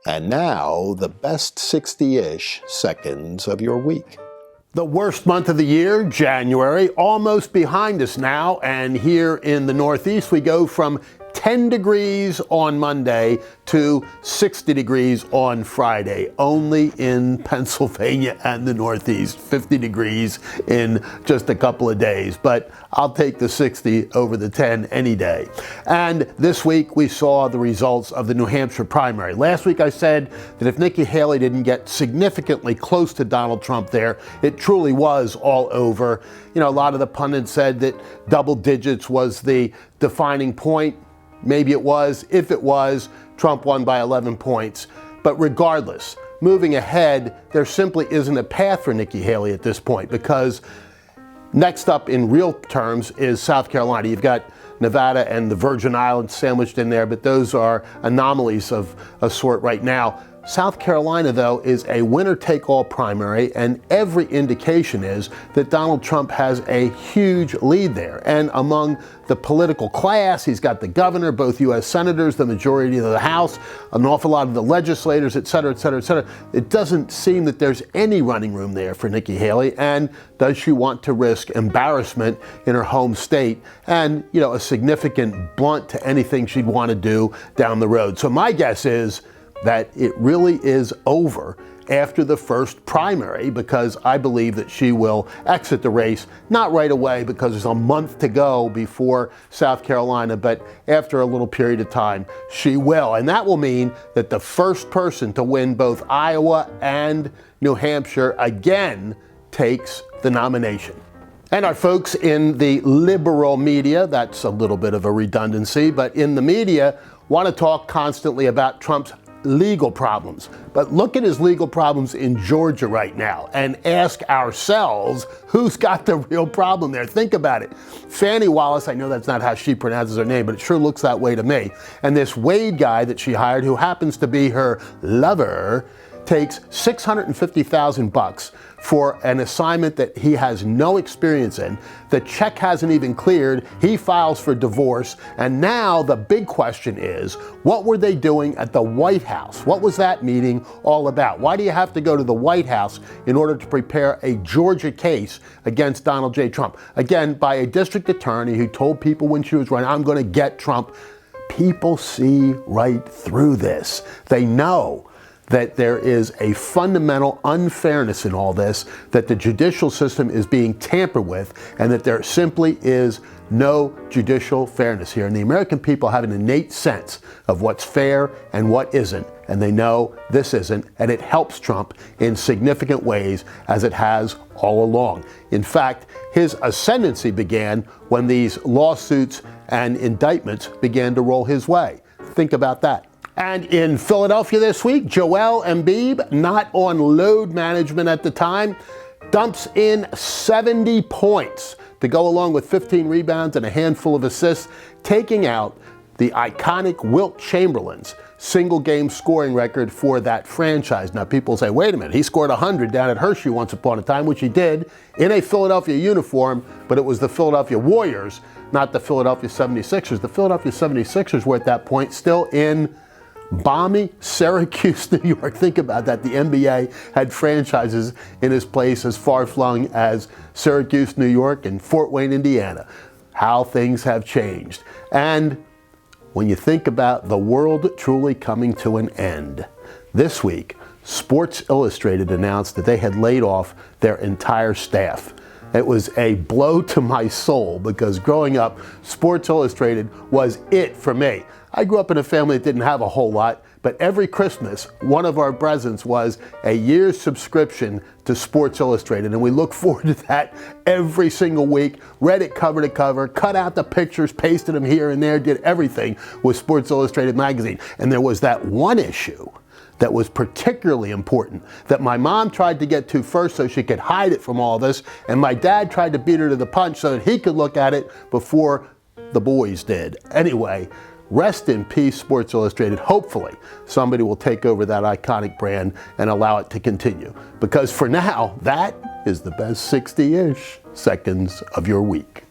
And now, the best 60-ish seconds of your week. The worst month of the year, January, almost behind us now. And here in the Northeast, we go from 10 degrees on Monday to 60 degrees on Friday. Only in Pennsylvania and the Northeast, 50 degrees in just a couple of days. But I'll take the 60 over the 10 any day. And this week we saw the results of the New Hampshire primary. Last week I said that if Nikki Haley didn't get significantly close to Donald Trump there, it truly was all over. You know, a lot of the pundits said that double digits was the defining point. Maybe it was. If it was, Trump won by 11 points. But regardless, moving ahead, there simply isn't a path for Nikki Haley at this point, because next up in real terms is South Carolina. You've got Nevada and the Virgin Islands sandwiched in there, but those are anomalies of a sort right now. South Carolina, though, is a winner-take-all primary, and every indication is that Donald Trump has a huge lead there. And among the political class, he's got the governor, both U.S. senators, the majority of the House, an awful lot of the legislators, et cetera, et cetera, et cetera. It doesn't seem that there's any running room there for Nikki Haley. And does she want to risk embarrassment in her home state and, you know, a significant blunt to anything she'd want to do down the road? So my guess is that it really is over after the first primary, because I believe that she will exit the race, not right away because there's a month to go before South Carolina, but after a little period of time, she will. And that will mean that the first person to win both Iowa and New Hampshire again takes the nomination. And our folks in the liberal media, that's a little bit of a redundancy, but in the media, want to talk constantly about Trump's legal problems. But look at his legal problems in Georgia right now and ask ourselves, who's got the real problem there? Think about it. Fani Willis, I know that's not how she pronounces her name, but it sure looks that way to me. And this Wade guy that she hired, who happens to be her lover, takes $650,000 for an assignment that he has no experience in. The check hasn't even cleared. He files for divorce. And now the big question is, what were they doing at the White House? What was that meeting all about? Why do you have to go to the White House in order to prepare a Georgia case against Donald J. Trump? Again, by a district attorney who told people when she was running, I'm going to get Trump. People see right through this. They know that there is a fundamental unfairness in all this, that the judicial system is being tampered with, and that there simply is no judicial fairness here. And the American people have an innate sense of what's fair and what isn't, and they know this isn't, and it helps Trump in significant ways, as it has all along. In fact, his ascendancy began when these lawsuits and indictments began to roll his way. Think about that. And in Philadelphia this week, Joel Embiid, not on load management at the time, dumps in 70 points to go along with 15 rebounds and a handful of assists, taking out the iconic Wilt Chamberlain's single game scoring record for that franchise. Now people say, wait a minute, he scored 100 down at Hampshire once upon a time, which he did in a Philadelphia uniform, but it was the Philadelphia Warriors, not the Philadelphia 76ers. The Philadelphia 76ers were at that point still in balmy Syracuse, New York. Think about that. The NBA had franchises in his place as far-flung as Syracuse, New York, and Fort Wayne, Indiana. How things have changed. And when you think about the world truly coming to an end, this week, Sports Illustrated announced that they had laid off their entire staff. It was a blow to my soul, because growing up, Sports Illustrated was it for me. I grew up in a family that didn't have a whole lot, but every Christmas, one of our presents was a year's subscription to Sports Illustrated, and we look forward to that every single week. Read it cover to cover, cut out the pictures, pasted them here and there, did everything with Sports Illustrated magazine. And there was that one issue that was particularly important that my mom tried to get to first so she could hide it from all this, and my dad tried to beat her to the punch so that he could look at it before the boys did. Anyway, rest in peace, Sports Illustrated. Hopefully, somebody will take over that iconic brand and allow it to continue. Because for now, that is the best 60-ish seconds of your week.